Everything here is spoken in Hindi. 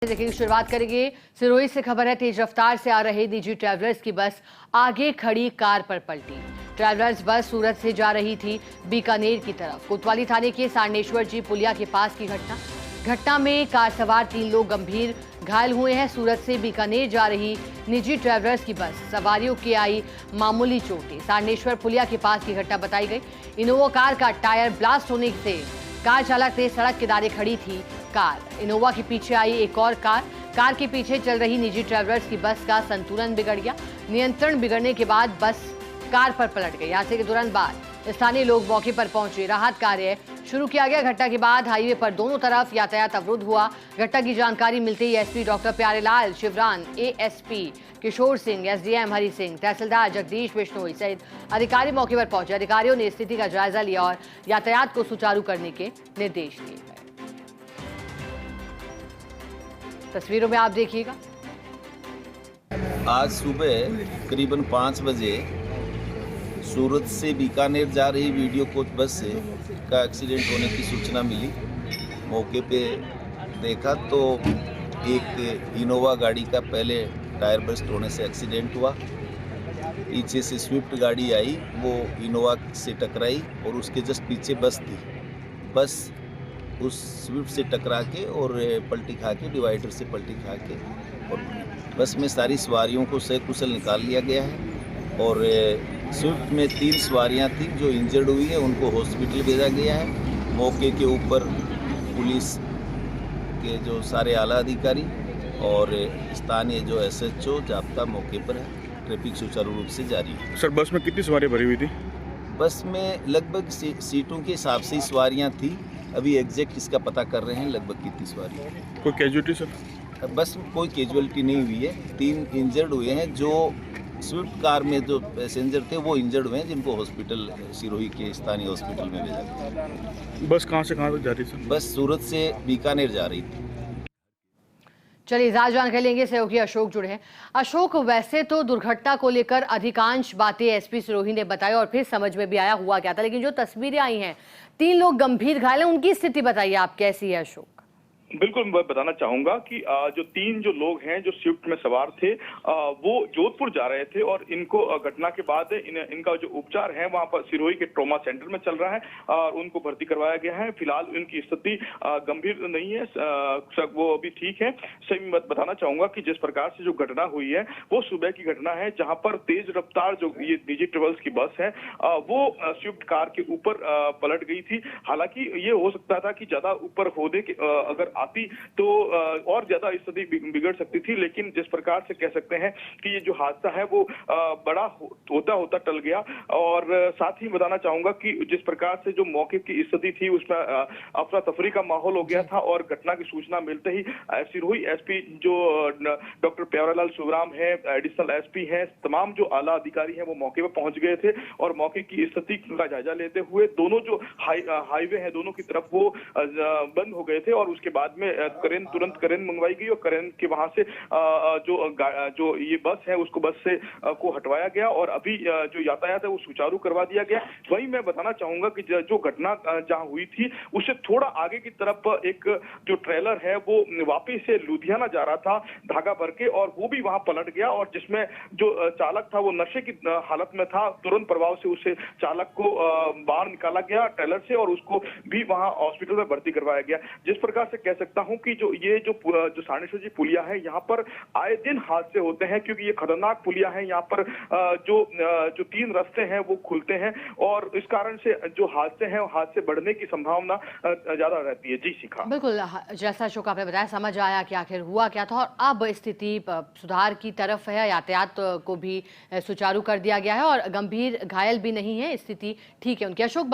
देखिए शुरुआत करेंगे सिरोही से। खबर है, तेज रफ्तार से आ रही निजी ट्रैवलर्स की बस आगे खड़ी कार पर पलटी। ट्रैवलर्स बस सूरत से जा रही थी बीकानेर की तरफ। कोतवाली थाने के सारनेश्वर जी पुलिया के पास की घटना में कार सवार 3 लोग गंभीर घायल हुए हैं। सूरत से बीकानेर जा रही निजी ट्रैवलर्स की बस सवारियों की आई मामूली चोटें। सारनेश्वर पुलिया के पास की घटना बताई गई। इनोवा कार का टायर ब्लास्ट होने से कार चालक ने सड़क किनारे खड़ी थी कार। इनोवा के पीछे आई एक और कार के पीछे चल रही निजी ट्रैवलर्स की बस का संतुलन बिगड़ गया। नियंत्रण बिगड़ने के बाद बस कार पर पलट गई। हादसे के तुरंत बाद स्थानीय लोग मौके पर पहुंचे, राहत कार्य शुरू किया गया। घटना के बाद हाईवे पर दोनों तरफ यातायात अवरुद्ध हुआ। घटना की जानकारी मिलते ही SP doctor Pyarelal Shivran, ASP Kishore Singh, SDM Hari Singh, तहसीलदार जगदीश बिश्नोई सहित अधिकारी मौके पर पहुंचे। अधिकारियों ने स्थिति का जायजा लिया और यातायात को सुचारू करने के निर्देश दिए गए। तस्वीरों में आप देखिएगा। आज सुबह करीबन 5 बजे सूरत से बीकानेर जा रही वीडियो कोच बस से का एक्सीडेंट होने की सूचना मिली। मौके पे देखा तो एक इनोवा गाड़ी का पहले टायर बस्ट होने से एक्सीडेंट हुआ। पीछे से स्विफ्ट गाड़ी आई, वो इनोवा से टकराई और उसके जस्ट पीछे बस थी। बस उस स्विफ्ट से टकरा के और पलटी खा के, डिवाइडर से पलटी खा के, और बस में सारी सवारियों को सकुशल निकाल लिया गया है। और स्विफ्ट में 3 सवारियां थी जो इंजर्ड हुई है, उनको हॉस्पिटल भेजा गया है। मौके के ऊपर पुलिस के जो सारे आला अधिकारी और स्थानीय जो एसएचओ जाब्ता मौके पर है। ट्रैफिक सुचारू रूप से जारी है। सर, बस में कितनी सवारी भरी हुई थी? बस में लगभग सीटों के हिसाब से ही सवारियाँ थी। अभी एग्जैक्ट इसका पता कर रहे हैं लगभग कितनी सवारी। कोई कैजुअलिटी सर? बस में कोई कैजुअलिटी नहीं हुई है। 3 इंजर्ड हुए हैं। जो स्विफ्ट कार में जो पैसेंजर थे वो इंजर्ड हुए हैं, जिनको हॉस्पिटल सिरोही के स्थानीय हॉस्पिटल में भेजा गया। बस कहाँ से कहाँ तक जा रही सर? बस सूरत से बीकानेर जा रही थी। चलिए ज्यादा जानकारी लेंगे, सहयोगी अशोक जुड़े हैं। अशोक, वैसे तो दुर्घटना को लेकर अधिकांश बातें एसपी सिरोही ने बताई और फिर समझ में भी आया हुआ क्या था, लेकिन जो तस्वीरें आई हैं 3 लोग गंभीर घायल हैं, उनकी स्थिति बताइए आप कैसी है अशोक? बिल्कुल, मैं बताना चाहूंगा कि जो 3 लोग हैं जो स्विफ्ट में सवार थे, वो जोधपुर जा रहे थे और इनको घटना के बाद इनका जो उपचार है वहां पर सिरोही के ट्रॉमा सेंटर में चल रहा है और उनको भर्ती करवाया गया है। फिलहाल उनकी स्थिति गंभीर नहीं है, वो अभी ठीक है। सही मैं बताना चाहूंगा कि जिस प्रकार से जो घटना हुई है वो सुबह की घटना है, जहां पर तेज रफ्तार जो ये निजी ट्रेवल्स की बस है वो स्विफ्ट कार के ऊपर पलट गई थी। हालांकि ये हो सकता था कि ज्यादा ऊपर होने के अगर आती तो और ज्यादा स्थिति बिगड़ सकती थी, लेकिन जिस प्रकार से कह सकते हैं कि ये जो हादसा है वो बड़ा होता टल गया। और साथ ही बताना चाहूंगा कि जिस प्रकार से जो मौके की स्थिति थी उसमें अफरा तफरी का माहौल हो गया था और घटना की सूचना मिलते ही सिरोही एसपी जो डॉक्टर प्यारेलाल शिवराम है, एडिशनल एसपी है, तमाम जो आला अधिकारी हैं वो मौके पर पहुंच गए थे और मौके की स्थिति का जायजा लेते हुए दोनों जो हाईवे है दोनों की तरफ वो बंद हो गए थे और उसके बाद में तुरंत करेन मंगवाई गई और करेन के वहां से जो ये बस है उसको बस से को हटवाया गया और अभी जो यातायात है वो सुचारू करवा दिया गया। वहीं मैं बताना चाहूंगा कि जो घटना जहां हुई थी उससे थोड़ा आगे की तरफ एक जो ट्रेलर है वो वापस से लुधियाना जा रहा था धागा भर के, और वो भी वहां पलट गया और जिसमें जो चालक था वो नशे की हालत में था। तुरंत प्रभाव से उसे चालक को बाहर निकाला गया ट्रेलर से और उसको भी वहां हॉस्पिटल में भर्ती करवाया गया। जिस प्रकार से कह सकता हूं कि जो सारनेश्वर जी पुलिया है यहाँ पर आए दिन हादसे होते हैं, क्योंकि ये खतरनाक पुलिया है। यहाँ पर जो 3 रास्ते हैं वो खुलते हैं और इस कारण से जो हादसे हैं हादसे बढ़ने की संभावना ज्यादा रहती है। जी शिखा, बिल्कुल जैसा अशोक आपने बताया, समझ आया कि आखिर हुआ क्या था और अब स्थिति सुधार की तरफ है। यातायात को भी सुचारू कर दिया गया है और गंभीर घायल भी नहीं है, स्थिति ठीक है उनकी। अशोक